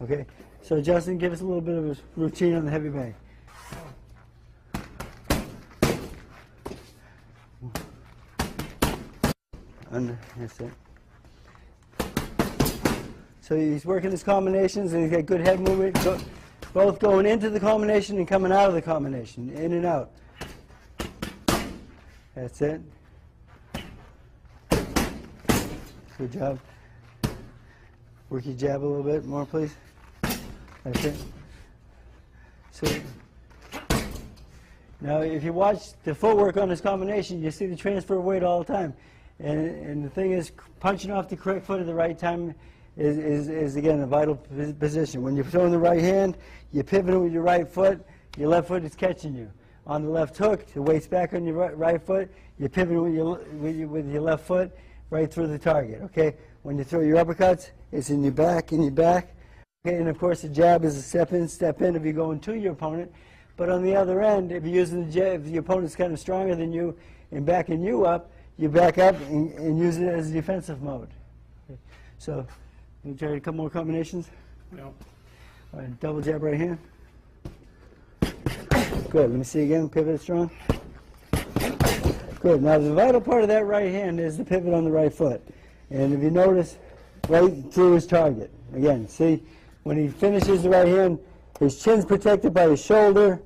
Okay, so Justin, give us a little bit of a routine on the heavy bag. Under, that's it. So he's working his combinations and he's got good head movement, both going into the combination and coming out of the combination, in and out. That's it. Good job. Work your jab a little bit more, please. That's it. So now, if you watch the footwork on this combination, you see the transfer of weight all the time. And the thing is, punching off the correct foot at the right time is again, a vital position. When you're throwing the right hand, you're pivoting with your right foot, your left foot is catching you. On the left hook, the weight's back on your right foot, you're pivoting with your left foot right through the target, okay? When you throw your uppercuts, it's in your back. Okay, and of course the jab is a step in if you're going to your opponent. But on the other end, if you're using the jab, if the opponent's kind of stronger than you and backing you up, you back up and use it as a defensive mode. Okay. So, we'll try a couple more combinations. Yeah. All right, double jab right hand. Good, let me see again, pivot strong. Good, now the vital part of that right hand is the pivot on the right foot. And if you notice, right through his target. Again, see, when he finishes the right hand, his chin's protected by his shoulder,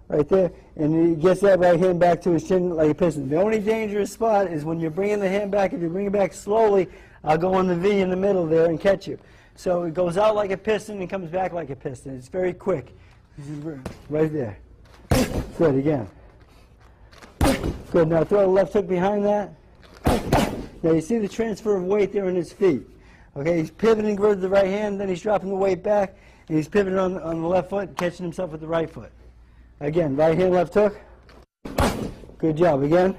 right there, and he gets that right hand back to his chin like a piston. The only dangerous spot is when you're bringing the hand back. If you bring it back slowly, I'll go on the V in the middle there and catch you. So it goes out like a piston and comes back like a piston. It's very quick. Right there. Good, again. Good, now throw a left hook behind that. Now you see the transfer of weight there in his feet. Okay, he's pivoting towards the right hand, then he's dropping the weight back, and he's pivoting on the left foot, catching himself with the right foot. Again, right hand, left hook. Good job, again.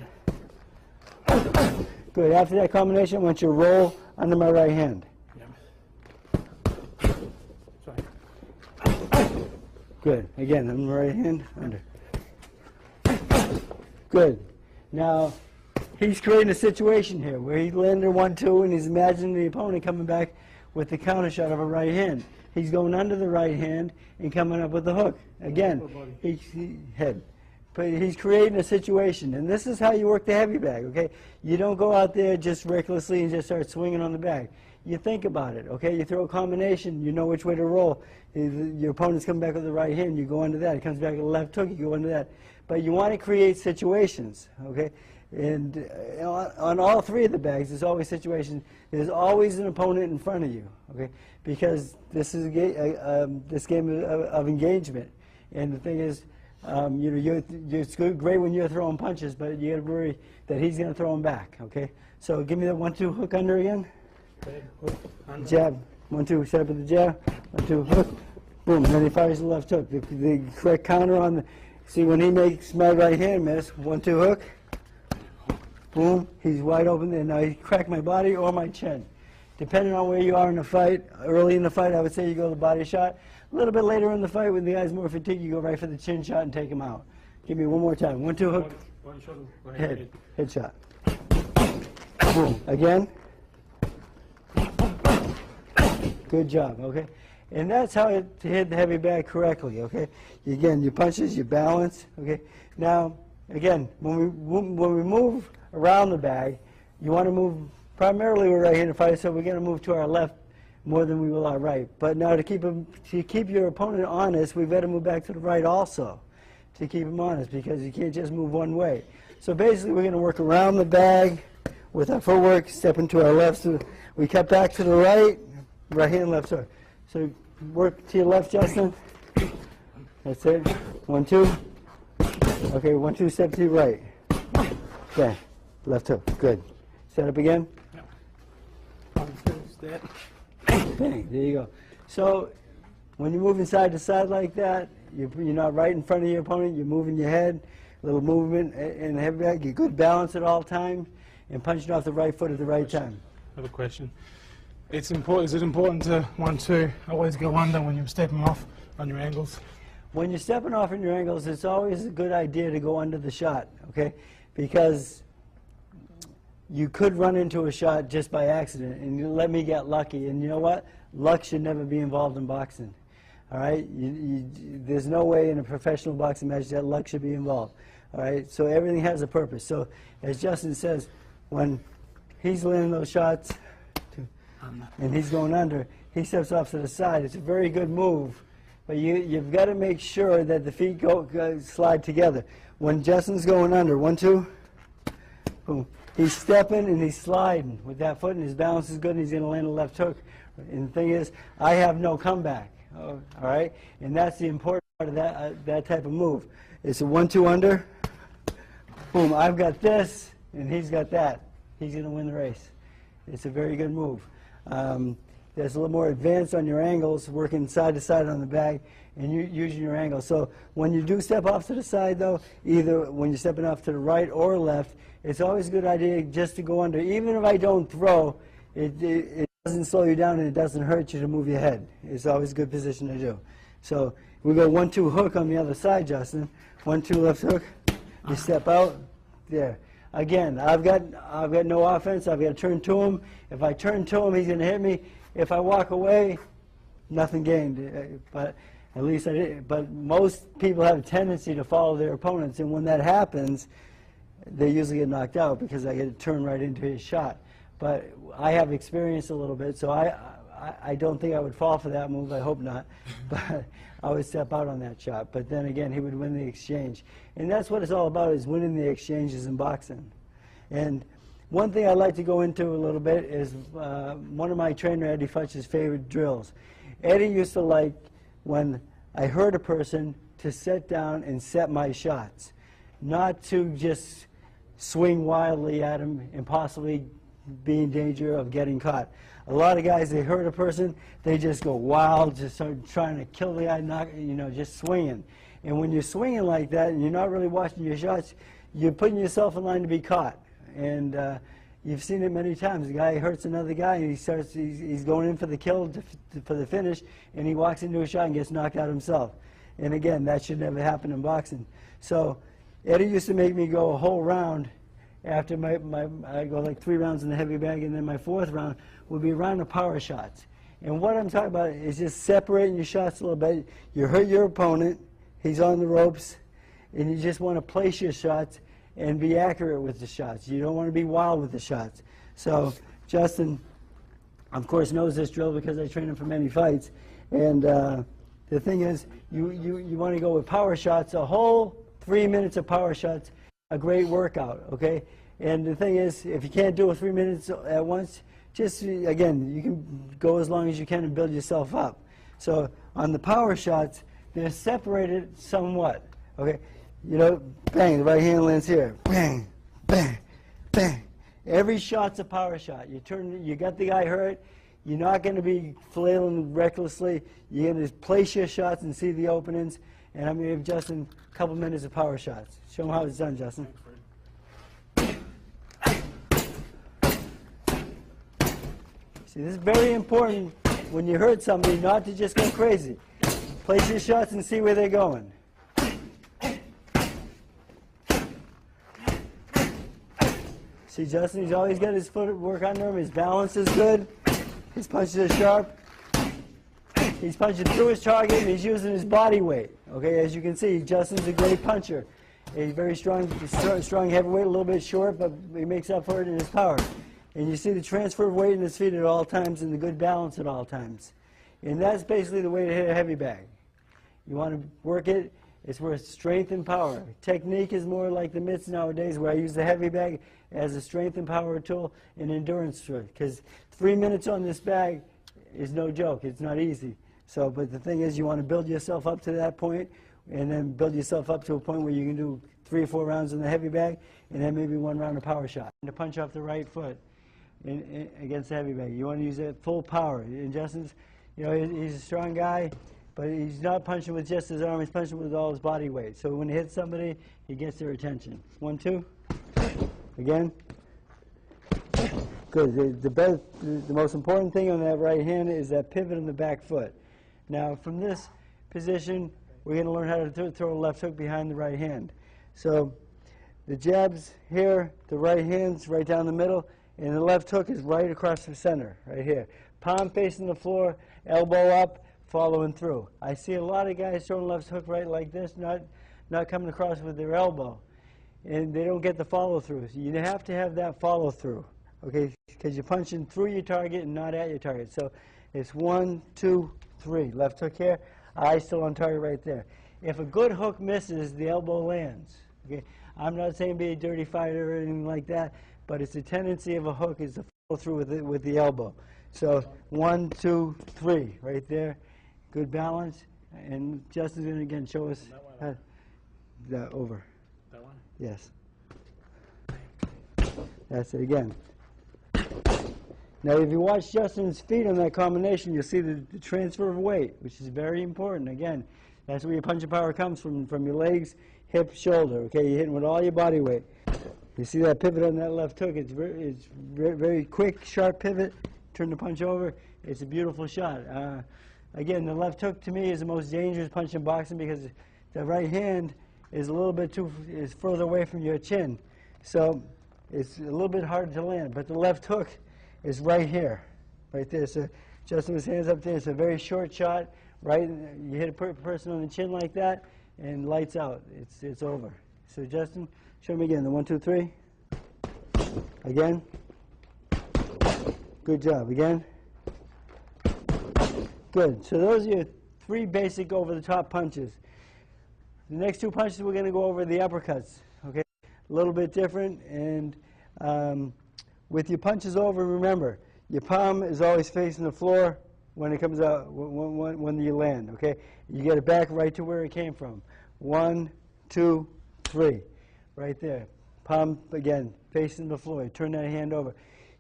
Good, after that combination, I want you to roll under my right hand. Good, again, on the right hand, under. Good. Now, he's creating a situation here where he's landing 1-2 and he's imagining the opponent coming back with the counter shot of a right hand. He's going under the right hand and coming up with the hook. Again, But he's creating a situation, and this is how you work the heavy bag, okay? You don't go out there just recklessly and just start swinging on the bag. You think about it, okay? You throw a combination, you know which way to roll. Your opponent's coming back with the right hand, you go under that. He comes back with the left hook, you go under that. But you want to create situations, okay? And on all three of the bags, there's always situations. There's always an opponent in front of you, okay? Because this is this game of engagement. And the thing is, it's great when you're throwing punches, but you got to worry that he's going to throw them back, okay? So give me that 1-2 hook under again. Jab, 1-2, set up with the jab, 1-2 hook, boom, then he fires the left hook. The correct counter on the, see when he makes my right hand miss, 1-2 hook, boom, he's wide open there. Now he cracked my body or my chin. Depending on where you are in the fight, early in the fight I would say you go the body shot. A little bit later in the fight when the guy's more fatigued, you go right for the chin shot and take him out. Give me one more time, 1-2 hook, head shot. Boom, again. Good job, okay? And that's how to hit the heavy bag correctly, okay? Again, your punches, your balance, okay? Now, again, when we move around the bag, you want to move primarily with right-handed fighters, so we're going to move to our left more than we will our right. But now to keep your opponent honest, we've got to move back to the right also to keep him honest, because you can't just move one way. So basically, we're going to work around the bag with our footwork, stepping to our left. So we cut back to the right, right hand, left hook. So work to your left, Justin. That's it. 1-2. Okay, 1-2, step to your right. Okay, left hook. Good. Set up again. Bang, there you go. So when you're moving side to side like that, you're not right in front of your opponent, you're moving your head, a little movement in the heavy bag, you get good balance at all times, and punching off the right foot at the right time. Another question. Is it important to 1-2 always go under when you're stepping off on your angles? When you're stepping off on your angles, it's always a good idea to go under the shot, okay? Because you could run into a shot just by accident, and you let me get lucky. And you know what? luck should never be involved in boxing. All right? There's no way in a professional boxing match that luck should be involved. All right? So everything has a purpose. So as Justin says, when he's landing those shots and he's going under, he steps off to the side. It's a very good move. But you've got to make sure that the feet slide together. When Justin's going under, 1, 2, boom. He's stepping and he's sliding with that foot, and his balance is good, and he's going to land a left hook. And the thing is, I have no comeback. All right? And that's the important part of that type of move. It's a 1, 2 under. Boom, I've got this, and he's got that. He's going to win the race. It's a very good move. There's a little more advanced on your angles, working side to side on the bag, and using your angles. So when you do step off to the side, though, either when you're stepping off to the right or left, it's always a good idea just to go under. Even if I don't throw, it doesn't slow you down and it doesn't hurt you to move your head. It's always a good position to do. So we go 1, 2 hook on the other side, Justin. 1, 2 left hook. You step out. There. Again, I've got no offense. I've got to turn to him. If I turn to him, he's going to hit me. If I walk away, nothing gained. But at least I did. But most people have a tendency to follow their opponents, and when that happens, they usually get knocked out because I get to turn right into his shot. But I have experience a little bit, so I don't think I would fall for that move. I hope not. But I would step out on that shot. But then again, he would win the exchange. And that's what it's all about, is winning the exchanges in boxing. And one thing I'd like to go into a little bit is one of my trainer, Eddie Futch's favorite drills. Eddie used to like, when I hurt a person, to sit down and set my shots. Not to just swing wildly at him and possibly be in danger of getting caught. A lot of guys, they hurt a person, they just go wild, just start trying to kill the guy, just swinging. And when you're swinging like that and you're not really watching your shots, you're putting yourself in line to be caught. And you've seen it many times. The guy hurts another guy, and he's going in for the kill, for the finish, and he walks into a shot and gets knocked out himself. And again, that should never happen in boxing. So Eddie used to make me go a whole round. After I go like 3 rounds in the heavy bag, and then my 4th round would be a round of power shots. And what I'm talking about is just separating your shots a little bit. You hurt your opponent, he's on the ropes, and you just want to place your shots and be accurate with the shots. You don't want to be wild with the shots. So Justin, of course, knows this drill because I trained him for many fights. And the thing is, you want to go with power shots, a whole 3 minutes of power shots, a great workout, okay? And the thing is, if you can't do it 3 minutes at once, just, again, you can go as long as you can and build yourself up. So on the power shots, they're separated somewhat, okay? Bang, the right hand lands here. Bang, bang, bang. Every shot's a power shot. You got the guy hurt. You're not going to be flailing recklessly. You're going to place your shots and see the openings. And I'm going to give Justin a couple minutes of power shots. Show him how it's done, Justin. See, this is very important when you hurt somebody not to just go crazy. Place your shots and see where they're going. See, Justin, he's always got his footwork under him. His balance is good. His punches are sharp. He's punching through his target, and he's using his body weight. Okay, as you can see, Justin's a great puncher. He's very strong heavyweight, a little bit short, but he makes up for it in his power. And you see the transfer of weight in his feet at all times and the good balance at all times. And that's basically the way to hit a heavy bag. You want to work it. It's worth strength and power. Technique is more like the mitts nowadays, where I use the heavy bag as a strength and power tool and endurance tool. Because 3 minutes on this bag is no joke. It's not easy. So, but the thing is, you want to build yourself up to that point, and then build yourself up to a point where you can do 3 or 4 rounds in the heavy bag, and then maybe 1 round of power shot. And to punch off the right foot against the heavy bag, you want to use that full power. And Justin's, he's a strong guy, but he's not punching with just his arm. He's punching with all his body weight. So when he hits somebody, he gets their attention. 1, 2. Again. Good. The most important thing on that right hand is that pivot in the back foot. Now, from this position, we're going to learn how to throw a left hook behind the right hand. So the jab's here, the right hand's right down the middle, and the left hook is right across the center, right here. Palm facing the floor, elbow up, following through. I see a lot of guys throwing left hook right like this, not coming across with their elbow, and they don't get the follow through. So you have to have that follow through, okay? Because you're punching through your target and not at your target. So it's 1, 2, 3. Left hook here, eye still on target right there. If a good hook misses, the elbow lands. Okay, I'm not saying be a dirty fighter or anything like that, but it's a tendency of a hook is to follow through with the elbow. So 1, 2, 3, right there. Good balance. And Justin's going to again show us that over. That one? Yes. That's it again. Now, if you watch Justin's feet on that combination, you'll see the transfer of weight, which is very important. Again, that's where your punching power comes from your legs, hip, shoulder. Okay, you're hitting with all your body weight. You see that pivot on that left hook? It's very quick, sharp pivot. Turn the punch over. It's a beautiful shot. Again, the left hook to me is the most dangerous punch in boxing because the right hand is a little bit is further away from your chin, so it's a little bit harder to land. But the left hook is right here, right there. So Justin with his hands up there. It's a very short shot. Right, you hit a person on the chin like that, and lights out. It's over. So Justin, show me again. The 1, 2, 3. Again. Good job. Again. Good. So those are your 3 basic over-the-top punches. The next 2 punches we're going to go over the uppercuts. Okay, a little bit different, and with your punches over, remember your palm is always facing the floor. When it comes out, when you land, okay? You get it back right to where it came from. 1, 2, 3, right there. Palm, again, facing the floor. Turn that hand over.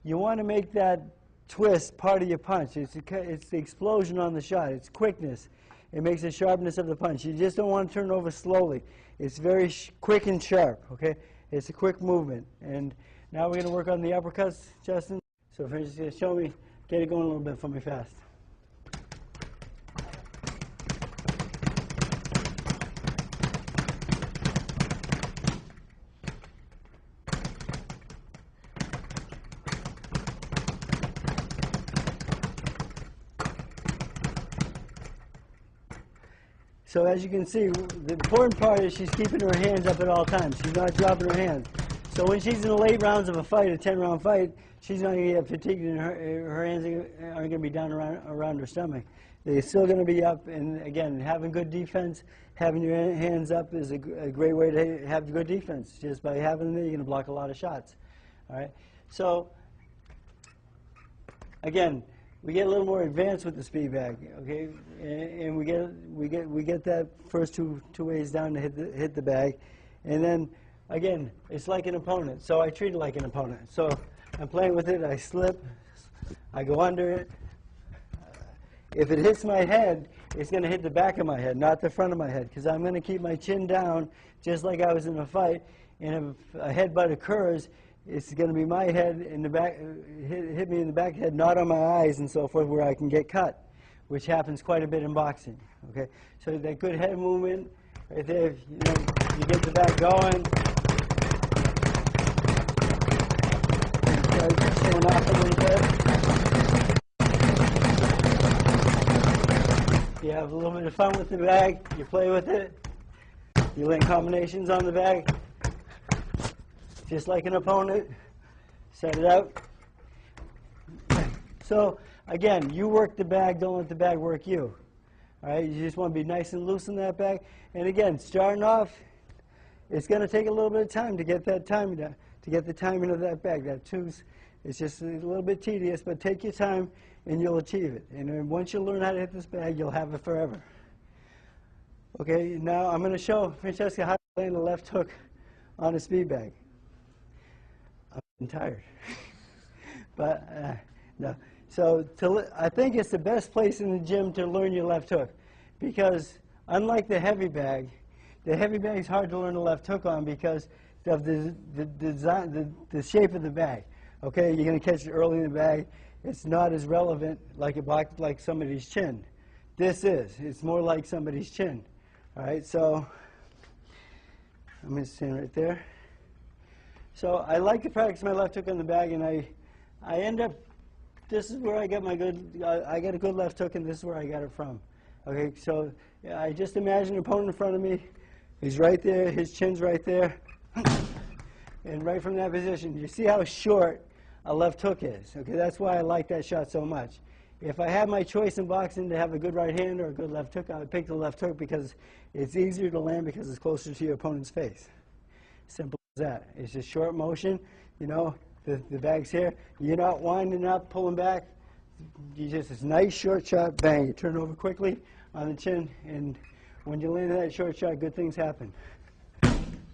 You want to make that twist part of your punch. It's the explosion on the shot. It's quickness. It makes the sharpness of the punch. You just don't want to turn it over slowly. It's very quick and sharp, okay? It's a quick movement. And now we're going to work on the uppercuts, Justin. So if you're just going to show me, get it going a little bit for me fast. So as you can see, the important part is she's keeping her hands up at all times. She's not dropping her hands. So when she's in the late rounds of a fight, a 10-round fight, she's not going to get fatigued and her hands aren't going to be down around her stomach. They're still going to be up. And again, having good defense, having your hands up is a great way to have good defense. Just by having them there, you're going to block a lot of shots. All right. So again, we get a little more advanced with the speed bag, okay, and we get that first two ways down to hit the bag, and then again it's like an opponent. So I treat it like an opponent. So I'm playing with it. I slip, I go under it. If it hits my head, it's going to hit the back of my head, not the front of my head, because I'm going to keep my chin down just like I was in a fight. And if a headbutt occurs, it's going to be my head in the back, hit me in the back of the head, not on my eyes and so forth, where I can get cut, which happens quite a bit in boxing. Okay, so that good head movement right there, you get the back going. Showing off a little bit. You have a little bit of fun with the bag. You play with it. You land combinations on the bag. Just like an opponent, set it out. So again, you work the bag, don't let the bag work you. All right, you just want to be nice and loose in that bag. And again, starting off, it's going to take a little bit of time to get that timing down, to get the timing of that bag. That two's, it's just a little bit tedious, but take your time and you'll achieve it. And then once you learn how to hit this bag, you'll have it forever. Okay, now I'm going to show Francesca how to land a left hook on a speed bag. I'm tired, but no. So I think it's the best place in the gym to learn your left hook, because unlike the heavy bag is hard to learn the left hook on because of the design, the shape of the bag. Okay, you're going to catch it early in the bag. It's not as relevant like like somebody's chin. It's more like somebody's chin. All right, so I'm going to stand right there. So I like to practice my left hook on the bag, and I end up this is where I get my good, I get a good left hook, and this is where I got it from. Okay, so I just imagine an opponent in front of me. He's right there, his chin's right there. And right from that position, you see how short a left hook is. Okay, that's why I like that shot so much. If I had my choice in boxing to have a good right hand or a good left hook, I would pick the left hook because it's easier to land because it's closer to your opponent's face. Simple as that. It's just short motion. You know, the bag's here. You're not winding up, pulling back. You just, it's nice short shot, bang. You turn over quickly on the chin, and when you land that short shot, good things happen.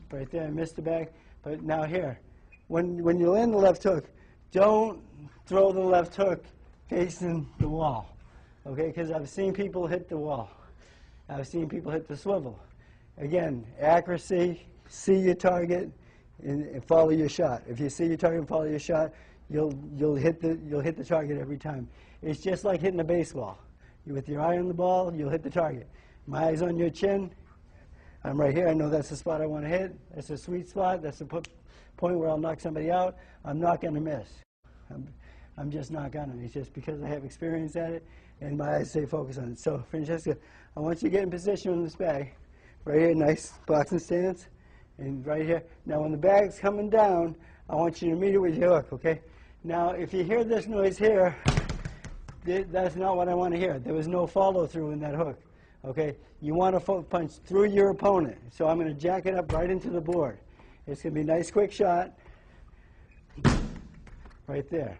Right there, I missed the bag. But now here, when you land the left hook, don't throw the left hook facing the wall, okay? Because I've seen people hit the wall. I've seen people hit the swivel. Again, accuracy, see your target, and follow your shot. If you see your target and follow your shot, you'll hit the target every time. It's just like hitting a baseball. With your eye on the ball, you'll hit the target. My eye's on your chin. I'm right here. I know that's the spot I want to hit. That's a sweet spot. That's the point where I'll knock somebody out. I'm not going to miss. I'm just not going to. It's just because I have experience at it, and my eyes stay focused on it. So, Francesca, I want you to get in position on this bag. Right here, nice boxing stance. And right here. Now, when the bag's coming down, I want you to meet it with your hook, okay? Now, if you hear this noise here, that's not what I want to hear. There was no follow-through in that hook. Okay, you want to punch through your opponent. So I'm going to jack it up right into the board. It's going to be a nice quick shot. Right there.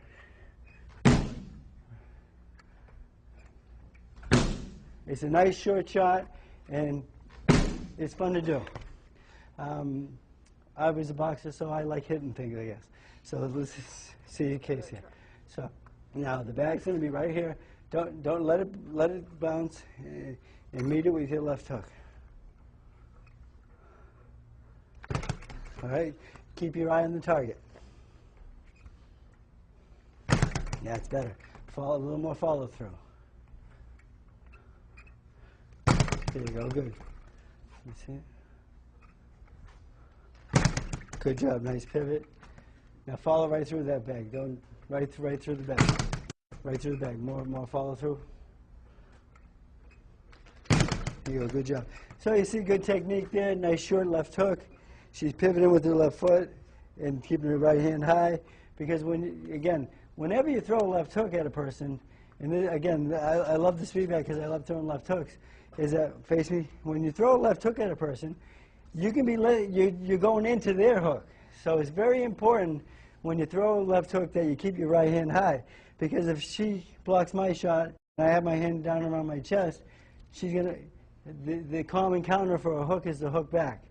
It's a nice short shot, and it's fun to do. I was a boxer, so I like hitting things, I guess. So let's see the case here. So now the bag's going to be right here. Don't let it bounce. And meet it with your left hook. All right, keep your eye on the target. That's better. A little more follow through. There you go, good. You see it? Good job, nice pivot. Now follow right through that bag. Don't right through the bag. Right through the bag. More follow through. There you go, good job. So you see good technique there, nice short left hook. She's pivoting with her left foot and keeping her right hand high. Because whenever you throw a left hook at a person, and then, again, I love this feedback because I love throwing left hooks, is that, face me, when you throw a left hook at a person, you can be, you're going into their hook. So it's very important when you throw a left hook that you keep your right hand high. Because if she blocks my shot and I have my hand down around my chest, she's going to, the common counter for a hook is the hook back.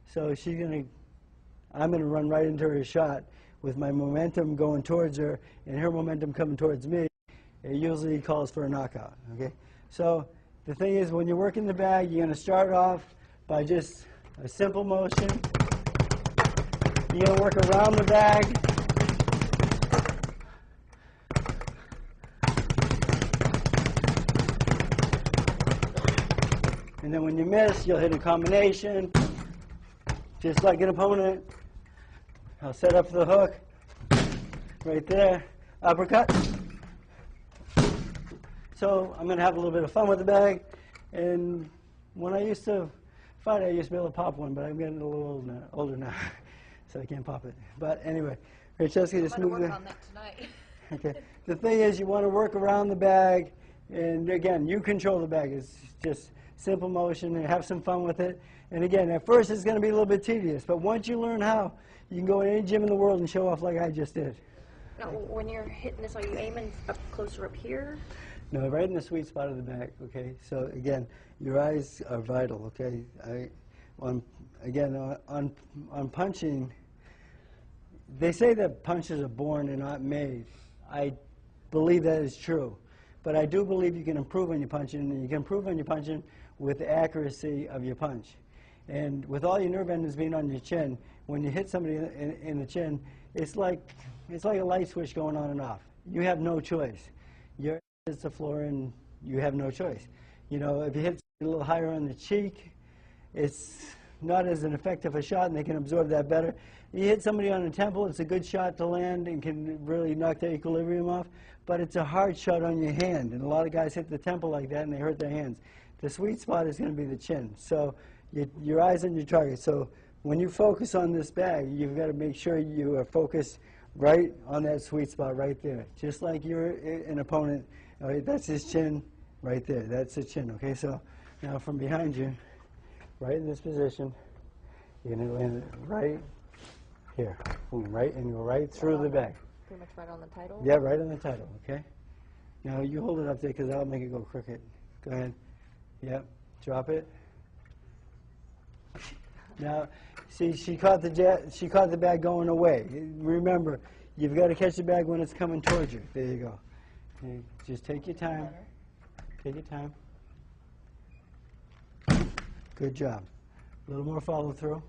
So I'm going to run right into her shot with my momentum going towards her and her momentum coming towards me. It usually calls for a knockout, okay? So the thing is, when you're working the bag, you're going to start off by just a simple motion. You're going to work around the bag. And then when you miss, you'll hit a combination, just like an opponent. I'll set up the hook, right there, uppercut. So I'm going to have a little bit of fun with the bag. And when I used to fight, I used to be able to pop one, but I'm getting a little older now, so I can't pop it. But anyway, Francesca, just move there. On that tonight. Okay. The thing is, you want to work around the bag, and again, you control the bag. It's just simple motion and have some fun with it. And again, at first it's going to be a little bit tedious, but once you learn how, you can go in any gym in the world and show off like I just did. Now, when you're hitting this, are you aiming up closer up here? No, right in the sweet spot of the back, okay? So again, your eyes are vital, okay? On punching, they say that punches are born and not made. I believe that is true. But I do believe you can improve on your punching, and you can improve on your punching with the accuracy of your punch. And with all your nerve endings being on your chin, when you hit somebody in the chin, it's like a light switch going on and off. You have no choice. Your hits the floor, and you have no choice. You know, if you hit a little higher on the cheek, it's not as an effective a shot, and they can absorb that better. You hit somebody on the temple, it's a good shot to land and can really knock their equilibrium off, but it's a hard shot on your hand, and a lot of guys hit the temple like that and they hurt their hands. The sweet spot is going to be the chin. So your eyes on your target. So when you focus on this bag, you've got to make sure you are focused right on that sweet spot right there. Just like you're an opponent, right, that's his chin right there. That's the chin, okay? So now from behind you, right in this position, you're going to land it right here. Boom, right, and go right through the bag. Pretty much right on the title? Yeah, right on the title, okay? Now you hold it up there because I'll make it go crooked. Go ahead. Yep, drop it. Now, see, she caught the bag going away. Remember, you've got to catch the bag when it's coming towards you. There you go. Okay, just take your time. Take your time. Good job. A little more follow through.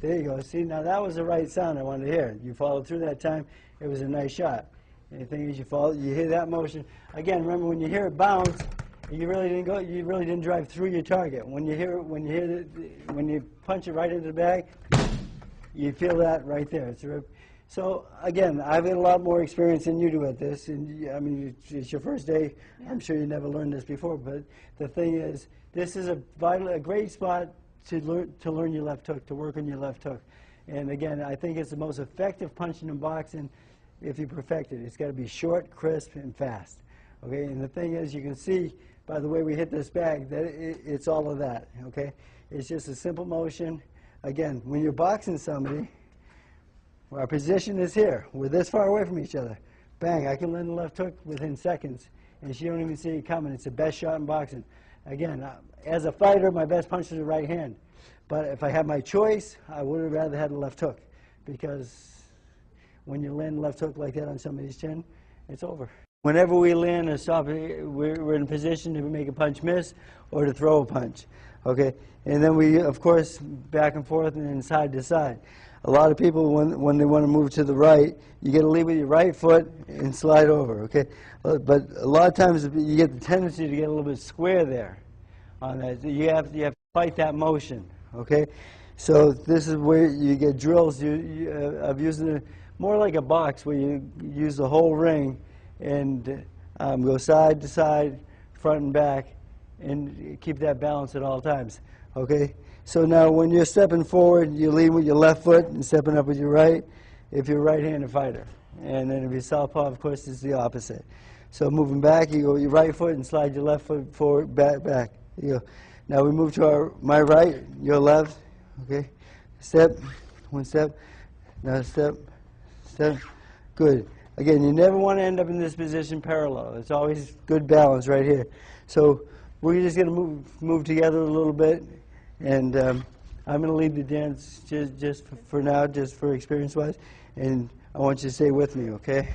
There you go. See, now that was the right sound I wanted to hear. You followed through that time. It was a nice shot. And the thing is, you hear that motion. Again, remember when you hear it bounce, you really didn't drive through your target. When you punch it right into the bag, you feel that right there. So again, I've had a lot more experience than you do at this, and I mean, it's your first day. Yeah. I'm sure you never learned this before, but the thing is, this is a great spot to learn your left hook, to work on your left hook. And again, I think it's the most effective punching in boxing if you perfect it. It's got to be short, crisp, and fast. Okay, and the thing is, you can see by the way we hit this bag that it's all of that. Okay, it's just a simple motion. Again, when you're boxing somebody, our position is here. We're this far away from each other. Bang, I can land the left hook within seconds, and she don't even see it coming. It's the best shot in boxing. Again, as a fighter, my best punch is the right hand. But if I had my choice, I would have rather had the left hook, because when you land the left hook like that on somebody's chin, it's over. Whenever we land or stop, we're in a position to make a punch miss or to throw a punch. Okay, and then we, of course, back and forth and then side to side. A lot of people, when they want to move to the right, you got to lead with your right foot and slide over, okay? But a lot of times you get the tendency to get a little bit square there on that. You have to fight that motion, okay? So this is where you get drills of using it more like a box, where you use the whole ring and go side to side, front and back, and keep that balance at all times, okay? So now when you're stepping forward, you lead with your left foot and stepping up with your right if you're a right-handed fighter. And then if you're southpaw, of course, it's the opposite. So moving back, you go with your right foot and slide your left foot forward, back, back. You go. Now we move to my right, your left, okay? Step, one step, now step, step, good. Again, you never want to end up in this position parallel. It's always good balance right here. So we're just going to move together a little bit. And I'm going to lead the dance just for now, just for experience-wise. And I want you to stay with me, okay?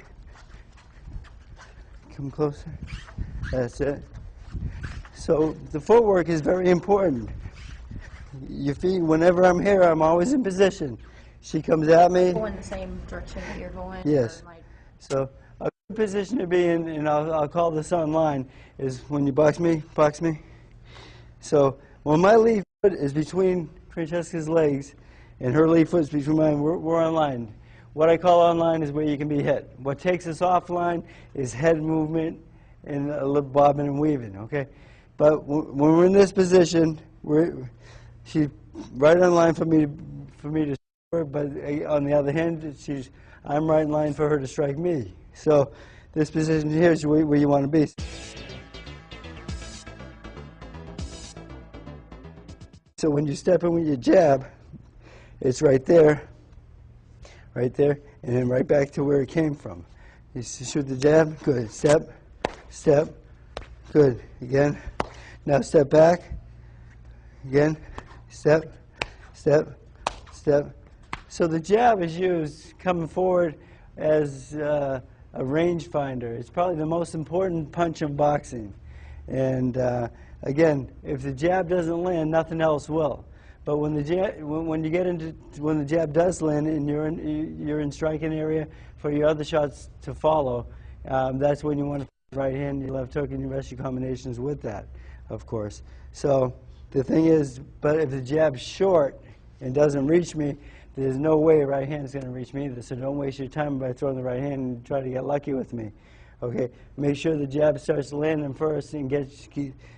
Come closer. That's it. So the footwork is very important. Your feet, whenever I'm here, I'm always in position. She comes at me. Going the same direction that you're going? Yes. So a good position to be in, and I'll call this online, is when you box me. So when my lead foot is between Francesca's legs and her lead foot is between mine, we're on line. What I call online is where you can be hit. What takes us offline is head movement and a little bobbing and weaving, okay? But when we're in this position, she's right on line for me to strike, but on the other hand, I'm right in line for her to strike me. So this position here is where you want to be. So when you step in with your jab, it's right there, and then right back to where it came from. You shoot the jab, good. Step, step, good. Again. Now step back. Again. Step, step, step. So the jab is used coming forward as a rangefinder. It's probably the most important punch in boxing. And again, if the jab doesn't land, nothing else will. But when the jab does land and you're in striking area for your other shots to follow, that's when you want to right hand, your left hook, and you rest your combinations with that, of course. So the thing is, but if the jab's short and doesn't reach me, there's no way a right hand is going to reach me either. So don't waste your time by throwing the right hand and try to get lucky with me. Okay, make sure the jab starts landing first, and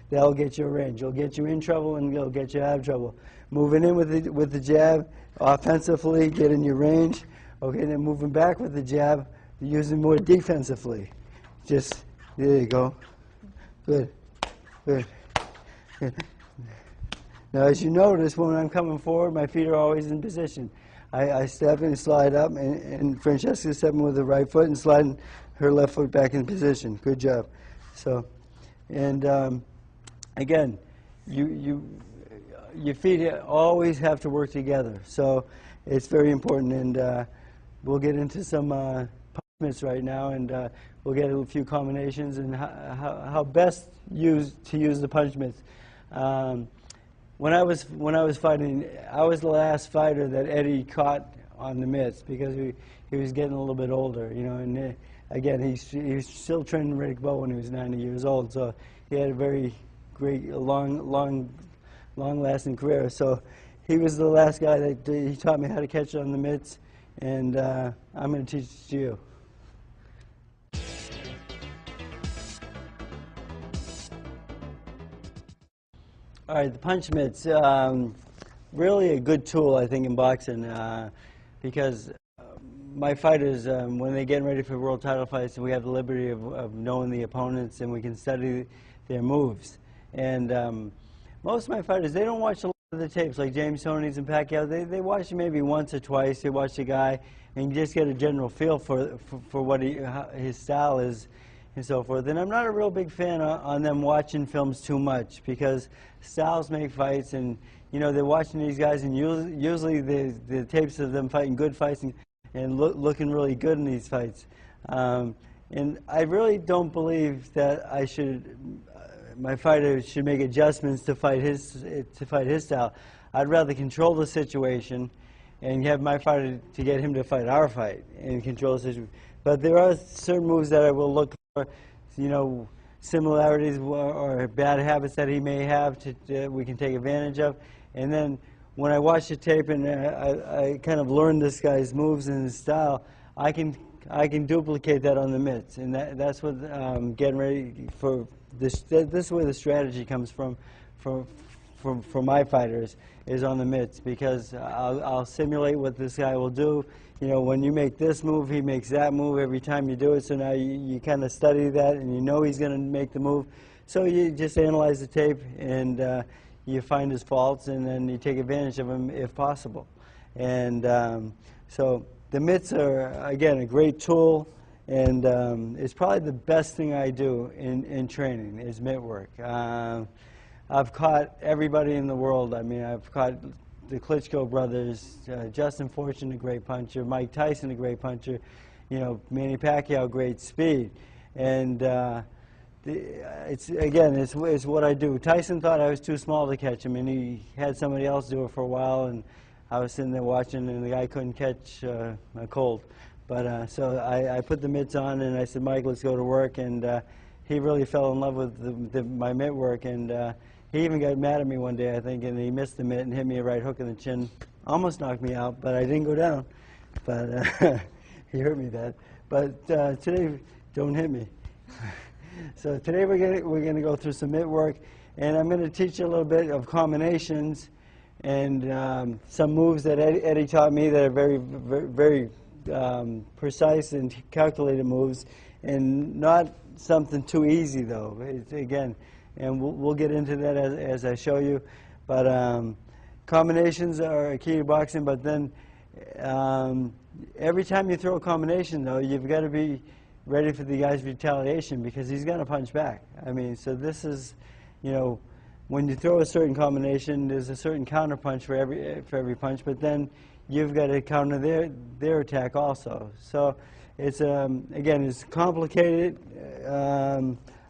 that'll get you a range. It'll get you in trouble, and it'll get you out of trouble. Moving in with the jab offensively, getting your range. Okay, then moving back with the jab, using more defensively. Just there you go. Good, good, good. Now, as you notice, when I'm coming forward, my feet are always in position. I step and slide up, and Francesca's stepping with the right foot and sliding her left foot back in position. Good job. So, and again, your feet always have to work together. So it's very important, and we'll get into some punishments right now, and we'll get a few combinations and how best to use the punishments. When I was fighting, I was the last fighter that Eddie caught on the mitts because he was getting a little bit older, you know. And again, he was still training Riddick Bowe when he was 90 years old, so he had a very great, long-lasting career. So he was the last guy that he taught me how to catch on the mitts, and I'm going to teach it to you. All right, the punch mitts, really a good tool, I think, in boxing, because my fighters, when they get ready for world title fights, we have the liberty of knowing the opponents, and we can study their moves. And most of my fighters, they don't watch a lot of the tapes, like James Toney's and Pacquiao. They watch it maybe once or twice. They watch the guy and just get a general feel for what his style is, and so forth. And I'm not a real big fan on them watching films too much, because styles make fights, and you know, they're watching these guys, and usually the tapes of them fighting good fights and looking really good in these fights. And I really don't believe that my fighter should make adjustments to fight his style. I'd rather control the situation and have my fighter to get him to fight our fight and control the situation. But there are certain moves that I will look for, you know, similarities or bad habits that he may have we can take advantage of. And then when I watch the tape and I kind of learn this guy's moves and his style, I can duplicate that on the mitts, and that's what getting ready for this. This is where the strategy comes from for my fighters, is on the mitts, because I'll simulate what this guy will do. You know, when you make this move, he makes that move every time you do it. So now you kind of study that, and you know he's going to make the move. So you just analyze the tape, and you find his faults, and then you take advantage of them if possible. And so the mitts are, again, a great tool, and it's probably the best thing I do in training is mitt work. I've caught everybody in the world. I mean, I've caught the Klitschko brothers, Justin Fortune, a great puncher, Mike Tyson, a great puncher, you know, Manny Pacquiao, great speed. And it's what I do. Tyson thought I was too small to catch him, and he had somebody else do it for a while, and I was sitting there watching, and the guy couldn't catch a cold. But so I put the mitts on, and I said, Mike, let's go to work. And he really fell in love with my mitt work, and he even got mad at me one day, I think, and he missed the mitt and hit me a right hook in the chin. Almost knocked me out, but I didn't go down. But he hurt me bad. But today, don't hit me. So today we're gonna go through some mitt work, and I'm gonna teach you a little bit of combinations and some moves that Eddie taught me that are very precise and calculated moves, and not something too easy though. Again, and we'll get into that as I show you. But combinations are a key to boxing. But then every time you throw a combination, though, you've got to be ready for the guy's retaliation, because he's going to punch back. I mean, so this is, you know, when you throw a certain combination, there's a certain counter punch for every punch. But then you've got to counter their attack also. So it's again, it's complicated.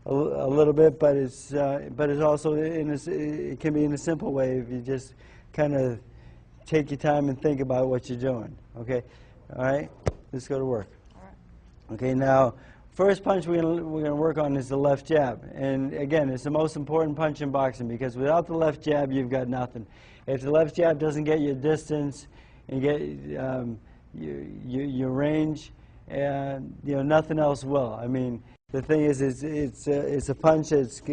A little bit, but it's also it can be in a simple way if you just kind of take your time and think about what you're doing. Okay, all right. Let's go to work. All right. Okay. Now, first punch we're gonna work on is the left jab. And again, it's the most important punch in boxing because without the left jab, you've got nothing. If the left jab doesn't get you distance and get your range, and nothing else will. I mean, the thing is, it's a punch that's,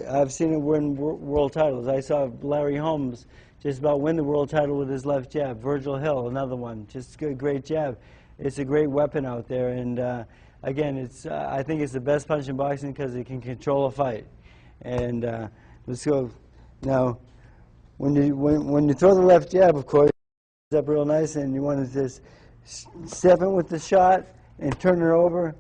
I've seen it win world titles. I saw Larry Holmes just about win the world title with his left jab. Virgil Hill, another one, just good, great jab. It's a great weapon out there, and again, I think it's the best punch in boxing because it can control a fight. And let's go now. When you throw the left jab, of course, it's up real nice, and you want to just step in with the shot and turn it over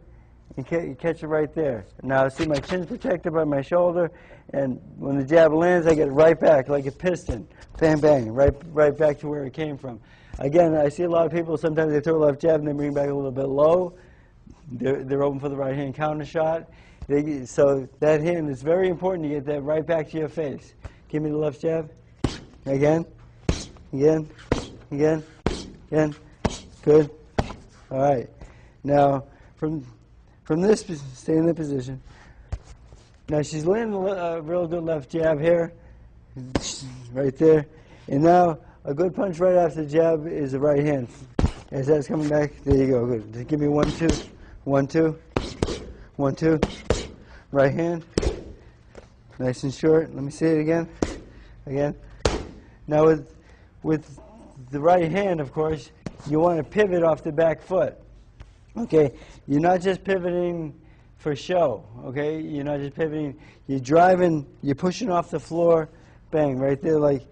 and catch it right there. Now, see, my chin's protected by my shoulder, and when the jab lands, I get it right back like a piston. Bang, bang, right back to where it came from. Again, I see a lot of people, sometimes they throw a left jab and they bring it back a little bit low. They're open for the right hand counter shot. So that hand is very important to get that right back to your face. Give me the left jab. Again, again, again, again. Good. All right. Now, from this, stay in the position. Now she's landing a real good left jab here, right there. And now a good punch right after the jab is the right hand. As that's coming back, there you go. Good. Just give me 1, 2, 1, 2, 1, 2. Right hand, nice and short. Let me see it again. Again. Now with the right hand, of course, you want to pivot off the back foot. Okay, you're not just pivoting for show. Okay, you're not just pivoting. You're driving. You're pushing off the floor. Bang, right there, like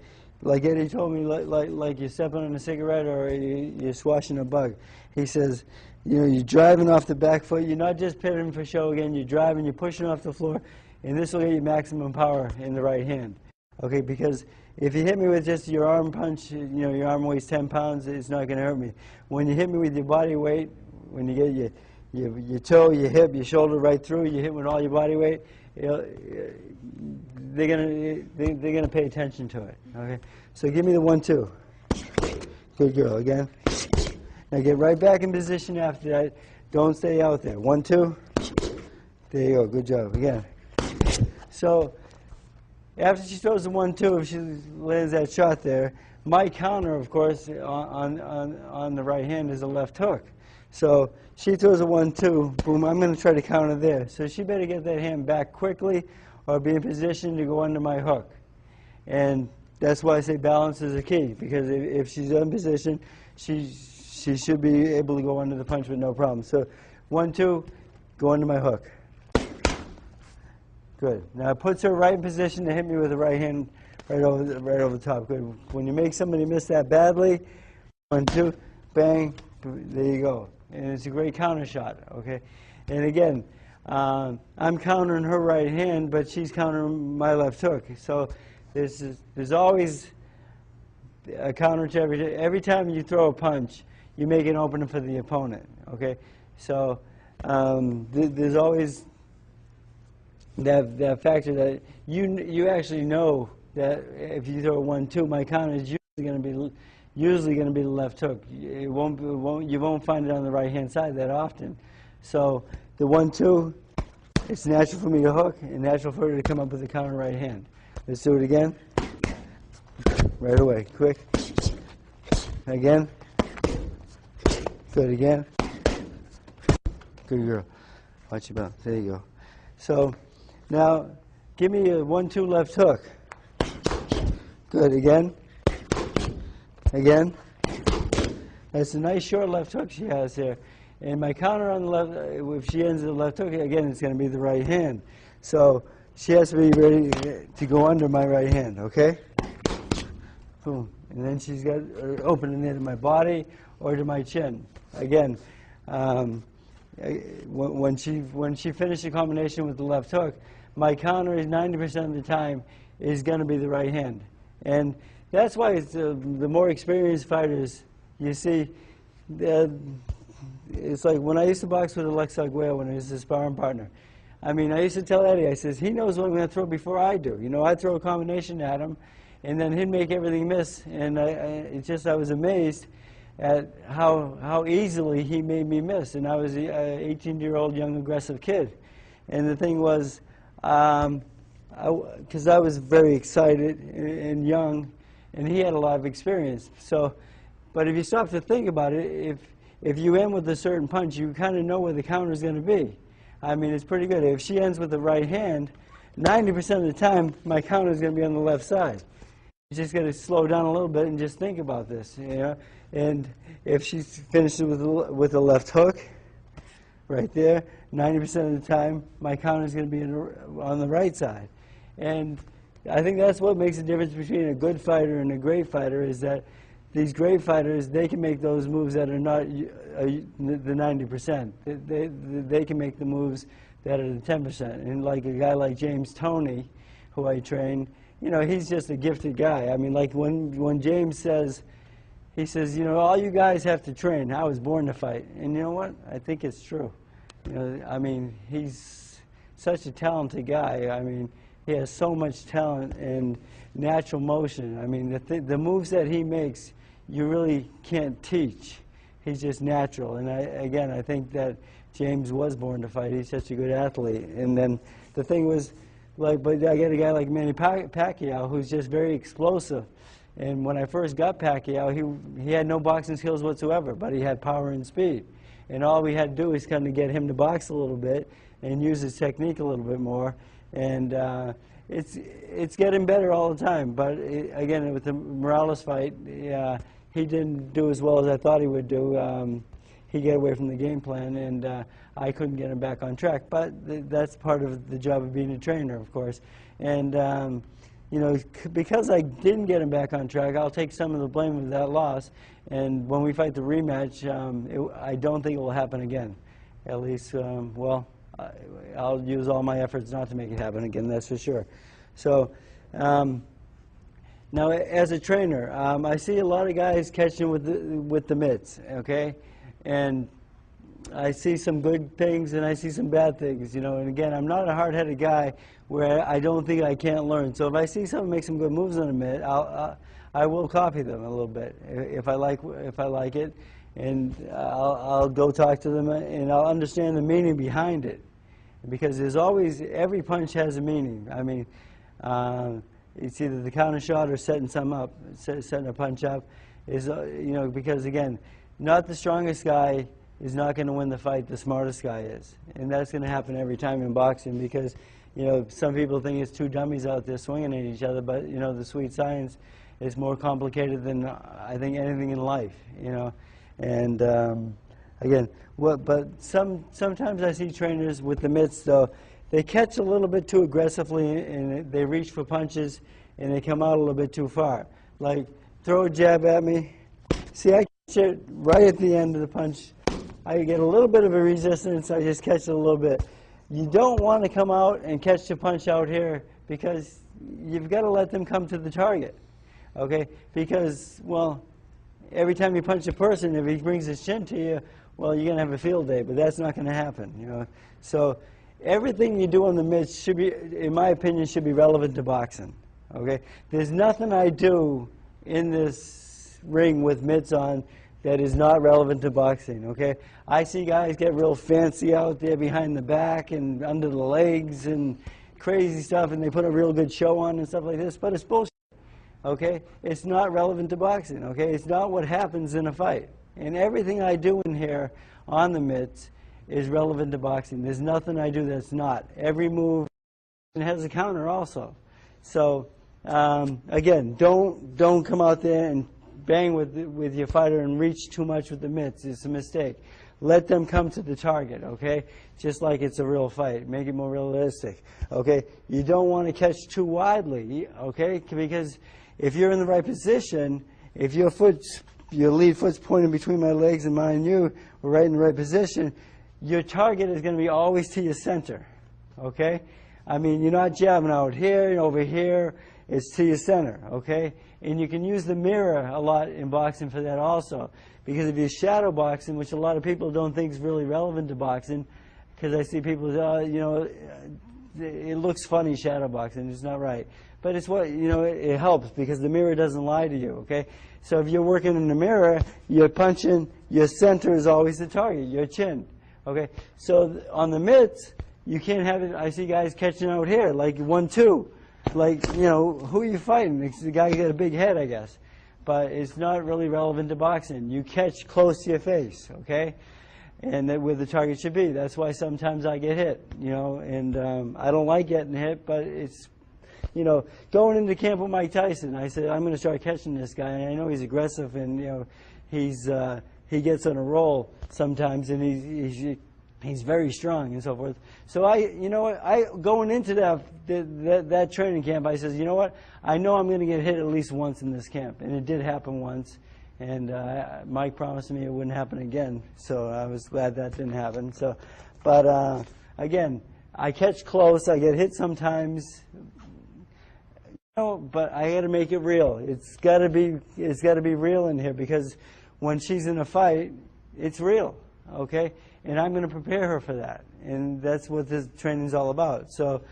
Eddie told me, like you're stepping on a cigarette or you're swashing a bug. He says, you're driving off the back foot. You're not just pivoting for show. Again, you're driving. You're pushing off the floor, and this will get you maximum power in the right hand. Okay, because if you hit me with just your arm punch, your arm weighs 10 pounds, it's not going to hurt me. When you hit me with your body weight, when you get your toe, your hip, your shoulder right through, you hit with all your body weight, they're gonna pay attention to it. Okay, so give me the 1, 2. Good girl. Again. Now get right back in position after that. Don't stay out there. 1, 2. There you go. Good job. Again. So after she throws the 1, 2, if she lands that shot there, my counter, of course, on the right hand is a left hook. So she throws a 1, 2, boom, I'm going to try to counter there. So she better get that hand back quickly or be in position to go under my hook. And that's why I say balance is a key, because if she's in position, she should be able to go under the punch with no problem. So 1, 2, go under my hook. Good. Now it puts her right in position to hit me with the right hand right over the top. Good. When you make somebody miss that badly, 1, 2, bang, there you go. And it's a great counter shot, okay? And again, I'm countering her right hand, but she's countering my left hook. So there's always a counter to every time you throw a punch, you make an opening for the opponent, okay? So there's always that factor that you actually know that if you throw a 1, 2, my counter is usually going to be the left hook. You won't find it on the right hand side that often. So the 1, 2, it's natural for me to hook and natural for her to come up with a counter right hand. Let's do it again. Right away, quick. Again. Good again. Good girl. Watch your balance. There you go. So now give me a 1, 2 left hook. Good again. Again. That's a nice short left hook she has here. And my counter on the left, if she ends the left hook, again, it's going to be the right hand. So she has to be ready to go under my right hand, okay? Boom. And then she's got her opening there to my body or to my chin. Again, when she finished the combination with the left hook, my counter is 90% of the time is going to be the right hand. And that's why it's, the more experienced fighters, you see, it's like when I used to box with Alex Arguello when he was his sparring partner. I mean, I used to tell Eddie, I says, he knows what I'm going to throw before I do. You know, I'd throw a combination at him, and then he'd make everything miss. And I was amazed at how easily he made me miss. And I was an 18-year-old young aggressive kid. And the thing was, because I was very excited and young, and he had a lot of experience. So, but if you stop to think about it, if you end with a certain punch, you kind of know where the counter is going to be. I mean, it's pretty good. If she ends with the right hand, 90% of the time, my counter is going to be on the left side. You just got to slow down a little bit and just think about this, you know. And if she finishes with a left hook, right there, 90% of the time, my counter is going to be on the right side. And I think that's what makes the difference between a good fighter and a great fighter, is that these great fighters, they can make those moves that are not the 90%. They can make the moves that are the 10%. And like a guy like James Toney, who I train, you know, he's just a gifted guy. I mean, like when James says, he says, you know, all you guys have to train. I was born to fight. And you know what? I think it's true. You know, I mean, he's such a talented guy. I mean, he has so much talent and natural motion. I mean, the moves that he makes, you really can't teach. He's just natural. And again, I think that James was born to fight. He's such a good athlete. And then the thing was, like, but I get a guy like Manny Pacquiao who's just very explosive. And when I first got Pacquiao, he had no boxing skills whatsoever, but he had power and speed. And all we had to do was kind of get him to box a little bit and use his technique a little bit more. And it's getting better all the time. But again, with the Morales fight, he didn't do as well as I thought he would do. He got away from the game plan, and I couldn't get him back on track. But that's part of the job of being a trainer, of course. And you know, because I didn't get him back on track, I'll take some of the blame of that loss. And when we fight the rematch, I don't think it will happen again. At least, well, I'll use all my efforts not to make it happen again, that's for sure. So, now as a trainer, I see a lot of guys catching with the mitts, okay? And I see some good things and I see some bad things, you know. And again, I'm not a hard-headed guy where I don't think I can't learn. So if I see someone make some good moves on a mitt, I will copy them a little bit if I like it, and I'll go talk to them and I'll understand the meaning behind it, because there's always, every punch has a meaning. I mean, it's either the counter shot or setting a punch up. Is you know, because again, not the strongest guy is not going to win the fight, the smartest guy is. And that's going to happen every time in boxing, because, you know, some people think it's two dummies out there swinging at each other, but, you know, the sweet science is more complicated than, I think, anything in life, you know. And, again, but sometimes I see trainers with the mitts, though, they catch a little bit too aggressively and they reach for punches and they come out a little bit too far. Like, throw a jab at me. See, I catch it right at the end of the punch. I get a little bit of a resistance, I just catch it a little bit. You don't want to come out and catch the punch out here, because you've got to let them come to the target, okay? Because, well, every time you punch a person, if he brings his chin to you, well, you're going to have a field day, but that's not going to happen, you know? So everything you do on the mitts should be, in my opinion, should be relevant to boxing, okay? There's nothing I do in this ring with mitts on that is not relevant to boxing, okay? I see guys get real fancy out there behind the back and under the legs and crazy stuff, and they put a real good show on and stuff like this, but it's bullshit, okay? It's not relevant to boxing, okay? It's not what happens in a fight. And everything I do in here on the mitts is relevant to boxing. There's nothing I do that's not. Every move has a counter also. So, again, don't come out there and bang with your fighter and reach too much with the mitts. It's a mistake. Let them come to the target, okay? Just like it's a real fight. Make it more realistic, okay? You don't want to catch too widely, okay? Because if you're in the right position, if your lead foot's pointing between my legs and mine and you, we're right in the right position, your target is going to be always to your center, okay? I mean, you're not jabbing out here and over here. It's to your center, okay? And you can use the mirror a lot in boxing for that also. Because if you're shadow boxing, which a lot of people don't think is really relevant to boxing, because I see people, you know, it looks funny shadow boxing. It's not right. But it's what, it helps because the mirror doesn't lie to you, okay? So if you're working in the mirror, you're punching, your center is always the target, your chin, okay? So on the mitts, you can't have it, I see guys catching out here, like 1-2. Like, who are you fighting? It's the guy who got a big head, I guess. But it's not really relevant to boxing. You catch close to your face, okay? And where the target should be. That's why sometimes I get hit, and I don't like getting hit, but it's, going into camp with Mike Tyson, I said, I'm going to start catching this guy, and I know he's aggressive, and, he gets on a roll sometimes, and he's very strong and so forth. So going into that training camp, I says, I know I'm going to get hit at least once in this camp, and it did happen once. And Mike promised me it wouldn't happen again, so I was glad that didn't happen. So, but again, I catch close. I get hit sometimes, but I got to make it real. It's got to be real in here because when she's in a fight, it's real, okay? And I'm going to prepare her for that, and that's what this training's all about. So,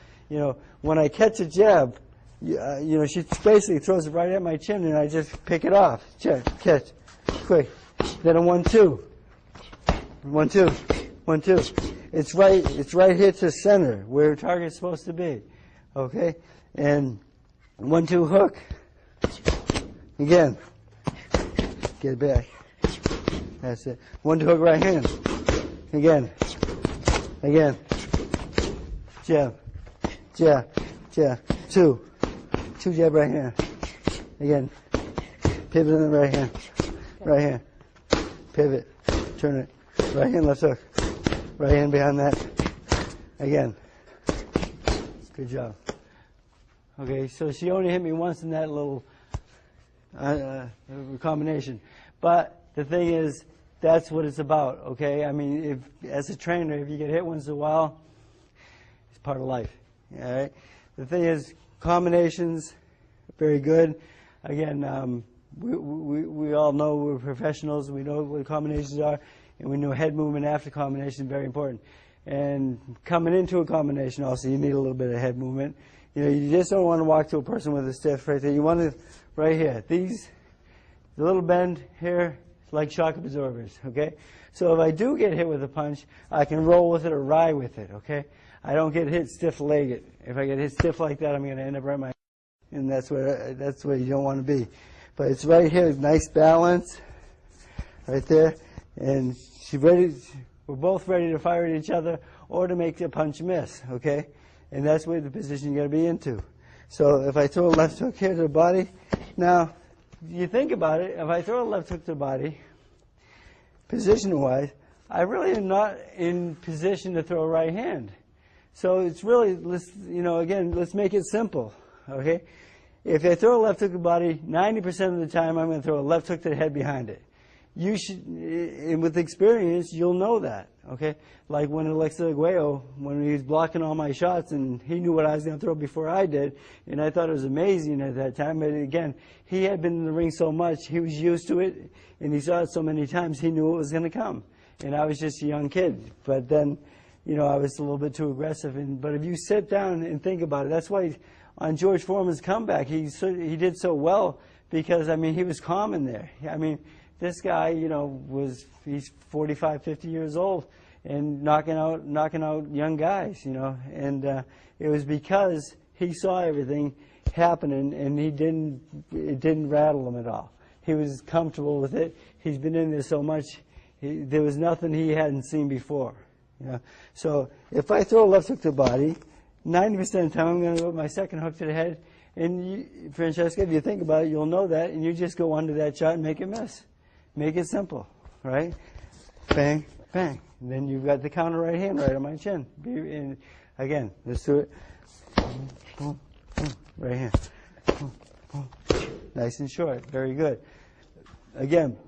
when I catch a jab. She basically throws it right at my chin, and I just pick it off. Catch, quick. Then a 1-2, 1-2, 1-2. It's right here to center where the target's supposed to be. Okay, and 1-2 hook. Again, get it back. That's it. 1-2 hook right hand. Again, jab, jab, jab. 2 jab right hand. Again, pivot in the right hand, pivot, turn it, right hand, left hook, right hand behind that. Again, good job. Okay, so she only hit me once in that little combination, but the thing is, that's what it's about. Okay, I mean, as a trainer, if you get hit once in a while, it's part of life. All right, the thing is. Combinations, very good. Again, we all know we're professionals. We know what combinations are, and we know head movement after combination is very important. And coming into a combination, also, you need a little bit of head movement. You just don't want to walk to a person with a stiff right there. You want to, right here. The little bend here, like shock absorbers. Okay. So if I do get hit with a punch, I can roll with it or ride with it. Okay. I don't get hit stiff-legged. If I get hit stiff like that, I'm going to end up right my, and that's where you don't want to be. But it's right here, nice balance, right there, and we're both ready to fire at each other or to make the punch miss. Okay, and that's where the position you got to be into. So if I throw a left hook here to the body, now you think about it. If I throw a left hook to the body, position-wise, I really am not in position to throw a right hand. So it's really, again, let's make it simple, okay? If I throw a left hook to the body, 90% of the time I'm going to throw a left hook to the head behind it. You should, and with experience, you'll know that, okay? Like when Alexa Aguayo, when he was blocking all my shots, and he knew what I was going to throw before I did, and I thought it was amazing at that time. But again, he had been in the ring so much, he was used to it, and he saw it so many times, he knew it was going to come. And I was just a young kid. But then, I was a little bit too aggressive. But if you sit down and think about it, that's why on George Foreman's comeback, he did so well because, he was calm in there. This guy, he's 45, 50 years old and knocking out young guys, and it was because he saw everything happening and it didn't rattle him at all. He was comfortable with it. He's been in there so much, there was nothing he hadn't seen before. So if I throw a left hook to the body, 90% of the time I'm going to go with my second hook to the head. And Francesca, if you think about it, you'll know that, and you just go under that shot and make it miss. Make it simple, right? Bang, bang. And then you've got the counter right hand right on my chin. And again, let's do it. Right hand. Nice and short. Very good. Again,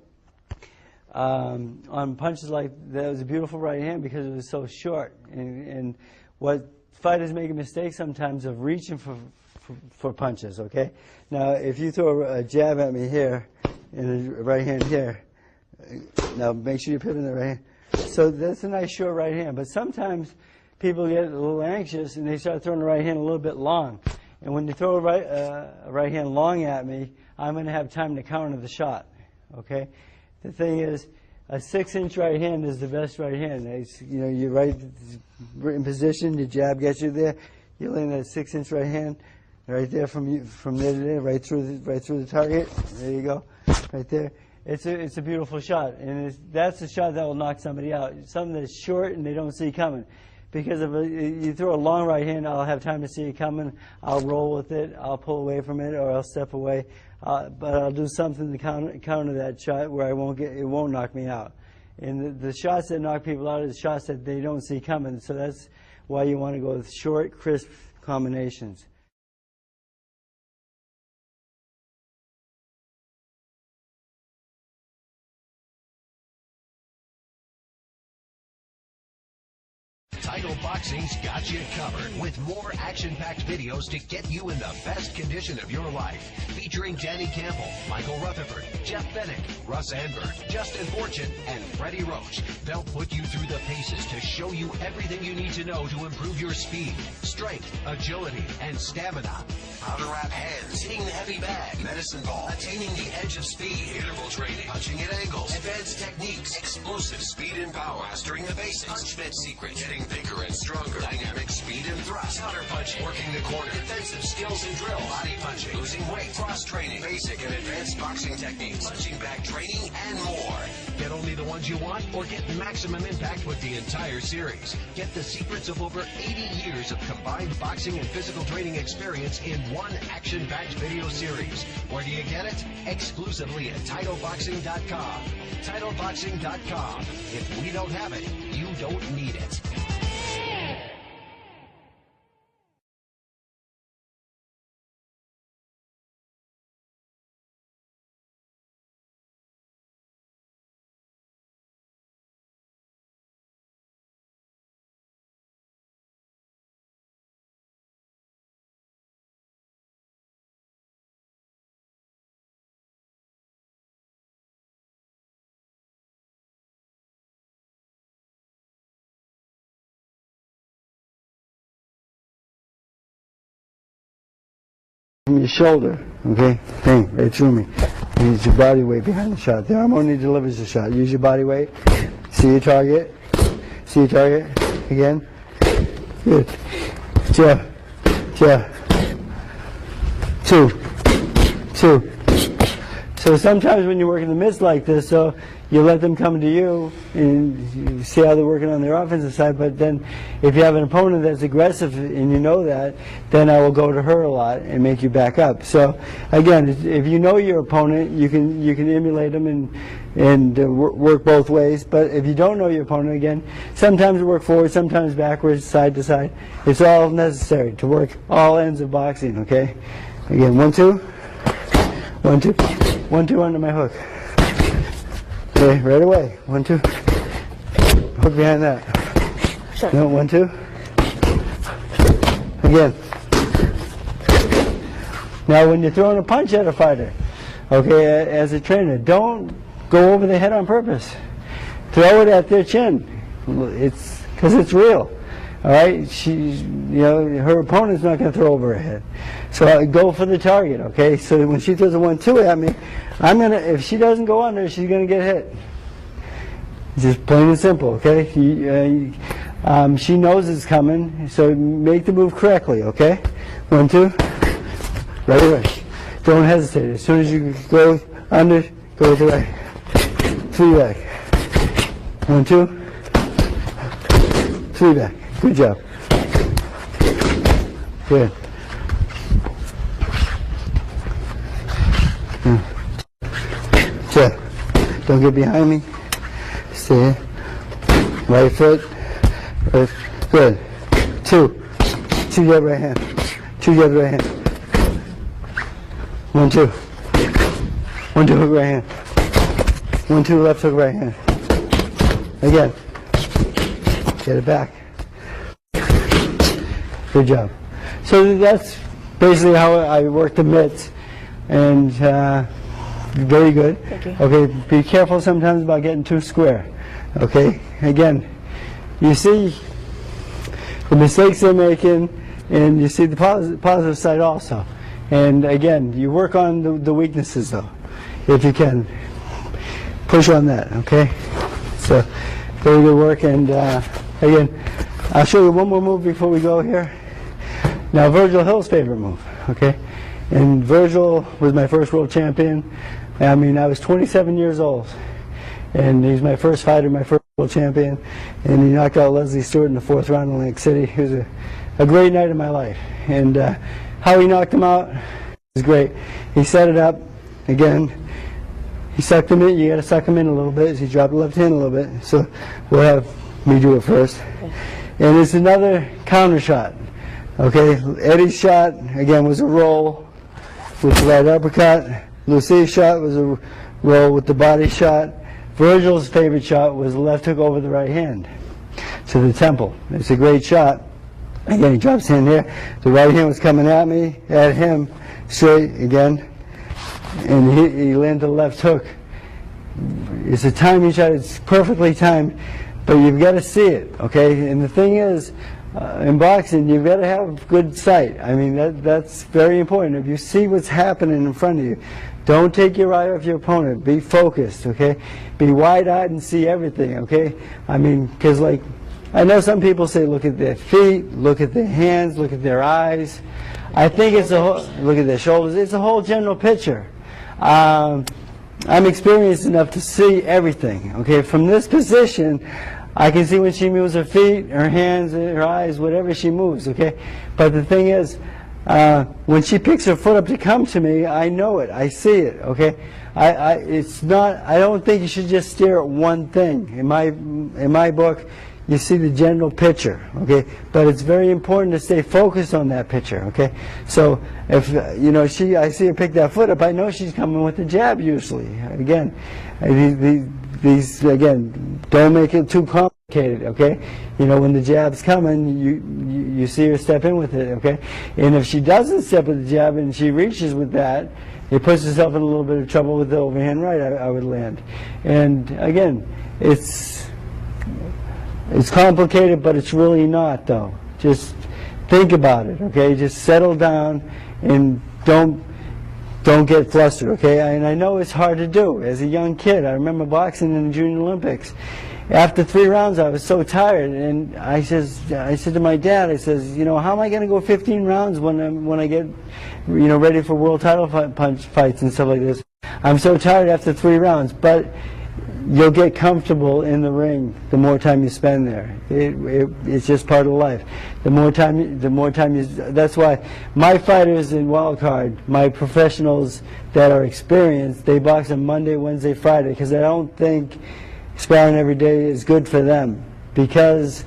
on punches like that, was a beautiful right hand because it was so short. And what fighters make a mistake sometimes of reaching for punches, okay? Now, if you throw a jab at me here and a right hand here, now make sure you pivot in the right hand. So that's a nice short right hand. But sometimes people get a little anxious and they start throwing the right hand a little bit long. And when you throw a right hand long at me, I'm going to have time to counter the shot. Okay? The thing is, a 6-inch right hand is the best right hand. It's, you know, you're right in position, your jab gets you there. You land that 6-inch right hand right there from there to there, right through the target. There you go, right there. It's a beautiful shot, and that's the shot that will knock somebody out. Something that's short and they don't see coming. Because if you throw a long right hand, I'll have time to see it coming. I'll roll with it. I'll pull away from it, or I'll step away. But I'll do something to counter that shot where it won't knock me out. And the shots that knock people out are the shots that they don't see coming. So that's why you want to go with short, crisp combinations. Title Boxing's got you covered with more action-packed videos to get you in the best condition of your life. Featuring Danny Campbell, Michael Rutherford, Jeff Fennick, Russ Anberg, Justin Fortune, and Freddie Roach. They'll put you through the paces to show you everything you need to know to improve your speed, strength, agility, and stamina. How to wrap hands, hitting the heavy bag, medicine ball, attaining the edge of speed, interval training, punching at angles, advanced techniques, explosive speed and power, mastering the basics, punch fit secrets, getting bigger and stronger, dynamic speed and thrust, counter punching, working the corner, defensive skills and drills, body punching, losing weight, cross training, basic and advanced boxing techniques, punching bag training, and more. Get only the ones you want, or get maximum impact with the entire series. Get the secrets of over 80 years of combined boxing and physical training experience in one action-packed video series. Where do you get it? Exclusively at TitleBoxing.com. TitleBoxing.com. If we don't have it, you don't need it. From your shoulder, okay? Bang, right through me. Use your body weight behind the shot. The arm only delivers the shot. Use your body weight. See your target. See your target. Again. Good. Jab. Jab. Two. So sometimes when you work in the midst like this, so you let them come to you and you see how they're working on their offensive side, but then if you have an opponent that's aggressive and you know that, then I will go to her a lot and make you back up. So again, if you know your opponent, you can emulate them and work both ways. But if you don't know your opponent, again, sometimes work forward, sometimes backwards, side to side. It's all necessary to work all ends of boxing, okay? Again, 1, 2, 1, 2, 1, 2 under my hook. Okay, right away. 1, 2. Hook behind that. Sure. No, 1, 2. Again. Now, when you're throwing a punch at a fighter, okay, as a trainer, don't go over the head on purpose. Throw it at their chin. It's because it's real. All right, her opponent's not going to throw over her head. So I go for the target. Okay, so when she throws a 1, 2 at me, if she doesn't go under, she's going to get hit. Just plain and simple. Okay, she knows it's coming, so make the move correctly. Okay, 1, 2, right away. Don't hesitate. As soon as you go under, go to the right. 3 back. 1, 2, 3 back. Good job. Good. Check. Don't get behind me. Stay. Right foot. Right. Good. 2. 2 jab right hand. 2 jab right hand. 1, 2. 1, 2 hook right hand. 1, 2 left hook right hand. Again. Get it back. Good job. So that's basically how I work the mitts, and very good. Thank you. Okay, be careful sometimes about getting too square. Okay, again, you see, the mistakes they're making, and you see the positive side also. And again, you work on the weaknesses though, if you can. Push on that, okay? So, very good work. And again, I'll show you one more move before we go here. Now, Virgil Hill's favorite move, okay? And Virgil was my first world champion. I mean, I was 27 years old, and he's my first fighter, my first world champion, and he knocked out Leslie Stewart in the 4th round in Atlantic City. It was a great night in my life. And how he knocked him out was great. He set it up, again, he sucked him in. You got to suck him in a little bit. He dropped the left hand a little bit. So we'll have me do it first. And it's another counter shot. Okay, Eddie's shot, again, was a roll with the right uppercut. Lucie's shot was a roll with the body shot. Virgil's favorite shot was the left hook over the right hand to the temple. It's a great shot. Again, he drops in here. The right hand was coming at me, at him, straight again. And he landed the left hook. It's a timing shot. It's perfectly timed, but you've got to see it, okay? And the thing is, in boxing, you've got to have good sight. I mean, that's very important. If you see what's happening in front of you, don't take your eye off your opponent. Be focused, okay? Be wide-eyed and see everything, okay? I mean, because like, I know some people say look at their feet, look at their hands, look at their eyes. I think it's a whole, look at their shoulders. It's a whole general picture. I'm experienced enough to see everything, okay? From this position, I can see when she moves her feet, her hands, her eyes, whatever she moves, okay? But the thing is, when she picks her foot up to come to me, I know it, I see it, okay? It's not, I don't think you should just stare at one thing. In my book, you see the general picture, okay? But it's very important to stay focused on that picture, okay? So if, you know, I see her pick that foot up, I know she's coming with the jab usually. Again, these again, don't make it too complicated, okay? You know, when the jab's coming, you see her step in with it, okay? And if she doesn't step with the jab and she reaches with that, it puts herself in a little bit of trouble with the overhand right, I would land. And again, it's complicated, but it's really not, though. Just think about it, okay? Just settle down and don't get flustered, okay? And I know it's hard to do. As a young kid, I remember boxing in the Junior Olympics. After 3 rounds, I was so tired, and I said to my dad, I says, you know, how am I going to go 15 rounds when I get, you know, ready for world title fights and stuff like this? I'm so tired after 3 rounds, but you'll get comfortable in the ring the more time you spend there. It's just part of life. The more time you, that's why my fighters in wild card, my professionals that are experienced, they box on Monday, Wednesday, Friday, because I don't think sparring every day is good for them, because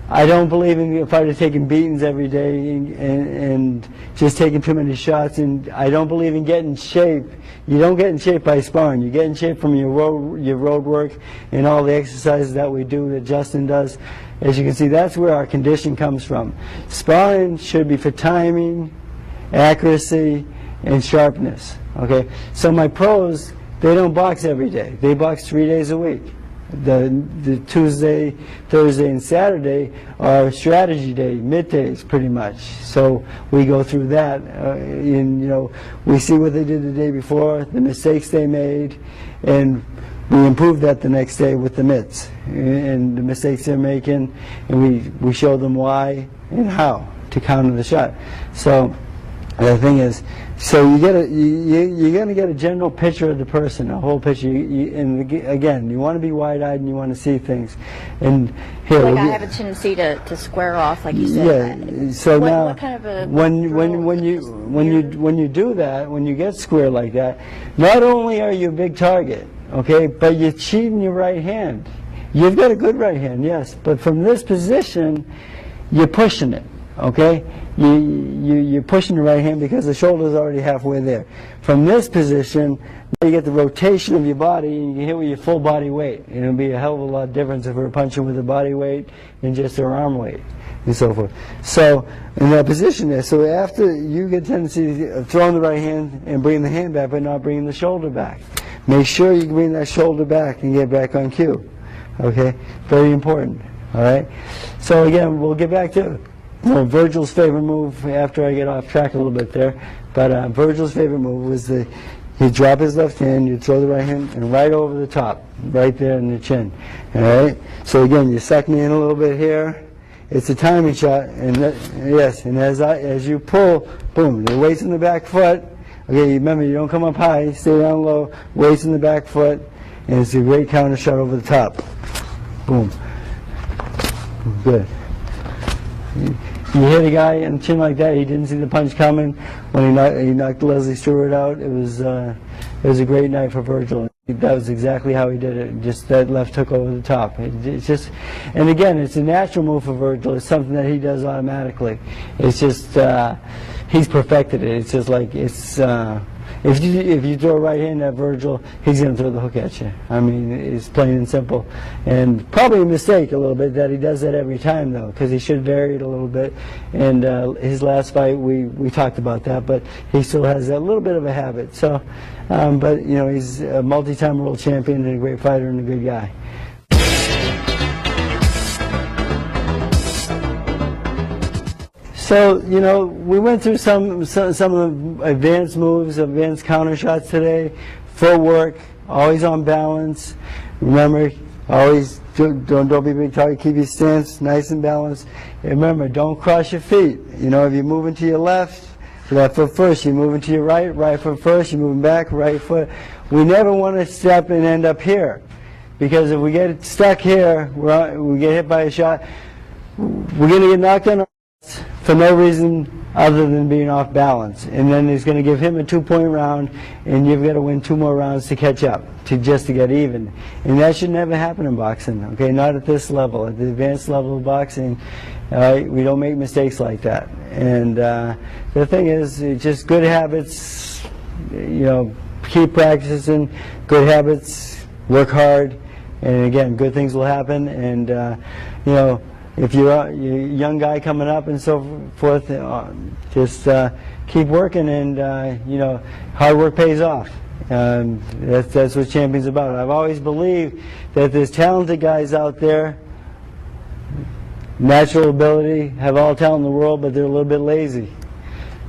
I don't believe in a fighter taking beatings every day and just taking too many shots, and I don't believe in getting in shape. You don't get in shape by sparring. You get in shape from your road work and all the exercises that we do, that Justin does. As you can see, that's where our condition comes from. Sparring should be for timing, accuracy, and sharpness. Okay, so my pros, they don't box every day. They box 3 days a week. The Tuesday, Thursday, and Saturday are strategy day, middays pretty much. So we go through that, and you know, we see what they did the day before, the mistakes they made, and we improve that the next day with the mitts and the mistakes they're making, and we show them why and how to counter the shot. So the thing is, so you're going to get a general picture of the person, a whole picture. And again, you want to be wide-eyed and you want to see things. And here, like I have a tendency to square off, like you said. Yeah. So now, what kind of a when you do that, when you get square like that, not only are you a big target, okay, but you're cheating your right hand. You've got a good right hand, yes, but from this position, you're pushing it. Okay, you're pushing the right hand because the shoulder's already halfway there. From this position, you get the rotation of your body, and you can hit with your full body weight. And it'll be a hell of a lot difference if we're punching with a body weight and just our arm weight, and so forth. So in that position there, so after you get a tendency of throwing the right hand and bringing the hand back, but not bringing the shoulder back. Make sure you bring that shoulder back and get back on cue. Okay, very important. All right. So again, we'll get back to Virgil's favorite move after I get off track a little bit there. But Virgil's favorite move was he'd drop his left hand, you'd throw the right hand, and right over the top, right there in the chin. All right. So again, you suck me in a little bit here. It's a timing shot, and yes, and as you pull, boom, the weight's in the back foot. Okay, remember, you don't come up high, stay down low, weight's in the back foot, and it's a great counter shot over the top. Boom. Good. You hit a guy in the chin like that, he didn't see the punch coming. When he knocked Leslie Stewart out, it was a great night for Virgil. That was exactly how he did it, just that left hook over the top. It's just, and again, it's a natural move for Virgil. It's something that he does automatically. It's just, he's perfected it. It's just like, it's, if you throw a right hand at Virgil, he's going to throw the hook at you. I mean, it's plain and simple. And probably a mistake a little bit that he does that every time, though, because he should vary it a little bit. And his last fight, we talked about that, but he still has that little bit of a habit. So, but, you know, he's a multi-time world champion and a great fighter and a good guy. So, you know, we went through some of the advanced moves, advanced counter shots today. Footwork, always on balance. Remember, always don't be big target. Keep your stance nice and balanced. And remember, don't cross your feet. You know, if you're moving to your left foot first. You're moving to your right foot first. You're moving back, right foot. We never want to step and end up here, because if we get stuck here, we get hit by a shot, we're going to get knocked on for no reason other than being off balance. And then he's going to give him a 2-point round, and you've got to win 2 more rounds to catch up, just to get even. And that should never happen in boxing, okay? Not at this level. At the advanced level of boxing, we don't make mistakes like that. And the thing is, it's just good habits, you know, keep practicing, good habits, work hard, and again, good things will happen. And, you know, if you're a young guy coming up and so forth, just keep working, and you know, hard work pays off. That's what champion's about. I've always believed that there's talented guys out there, natural ability, have all talent in the world, but they're a little bit lazy.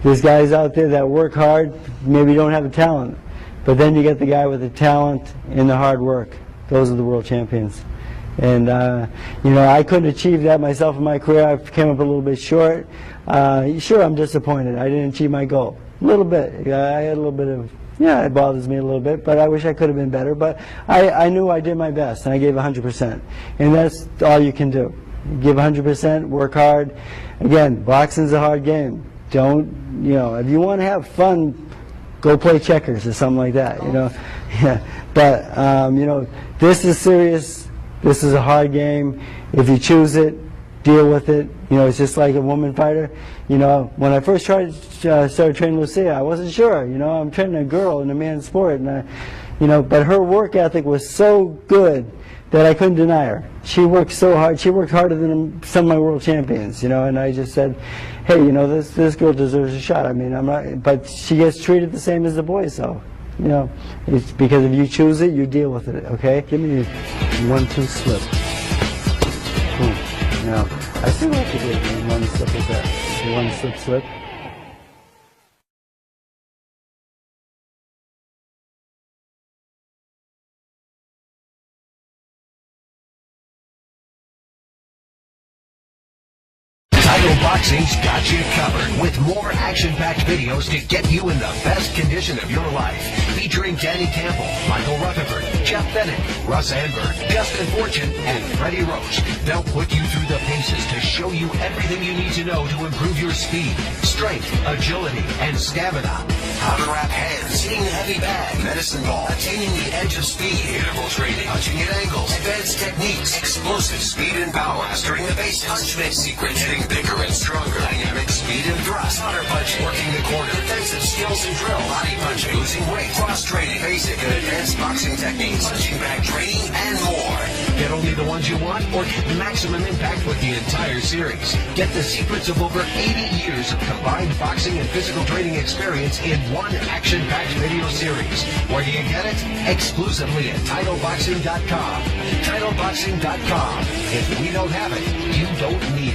There's guys out there that work hard, maybe don't have the talent, but then you get the guy with the talent and the hard work. Those are the world champions. And, you know, I couldn't achieve that myself in my career. I came up a little bit short. Sure, I'm disappointed. I didn't achieve my goal. A little bit. I had a little bit of, yeah, it bothers me a little bit, but I wish I could have been better. But I knew I did my best, and I gave 100%. And that's all you can do. Give 100%, work hard. Again, boxing's a hard game. Don't, you know, if you want to have fun, go play checkers or something like that, you know. Yeah. But, you know, this is serious. This is a hard game. If you choose it, deal with it. You know, it's just like a woman fighter. You know, when I first started training Lucia, I wasn't sure. You know, I'm training a girl in a man's sport, and you know, but her work ethic was so good that I couldn't deny her. She worked so hard. She worked harder than some of my world champions. You know, and I just said, hey, you know, this girl deserves a shot. I mean, I'm not, but she gets treated the same as the boys, so. You know, it's because if you choose it, you deal with it, okay? Give me your 1-2 slip. Boom. Now, I still like to do one slip with that. The 1 slip slip. Boxing's got you covered with more action-packed videos to get you in the best condition of your life. Featuring Danny Campbell, Michael Rutherford, Jeff Bennett, Russ Anberg, Justin Fortune, and Predirochi. They'll put you through the paces to show you everything you need to know to improve your speed, strength, agility, and stamina. How to wrap hands, hitting the heavy bag, medicine ball, attaining the edge of speed, interval training, punching at angles, advanced techniques, explosive speed and power, mastering the basics, punch mix secret, getting bigger and stronger, dynamic speed and thrust, counter punching, working the corner, defensive skills and drill, body punching, losing weight, cross training, basic and advanced boxing techniques, punching bag training, and more. Get only the ones you want or get maximum impact with the entire series. Get the secrets of over 80 years of combined boxing and physical training experience in one action-packed video series. Where do you get it? Exclusively at TitleBoxing.com. TitleBoxing.com. If we don't have it, you don't need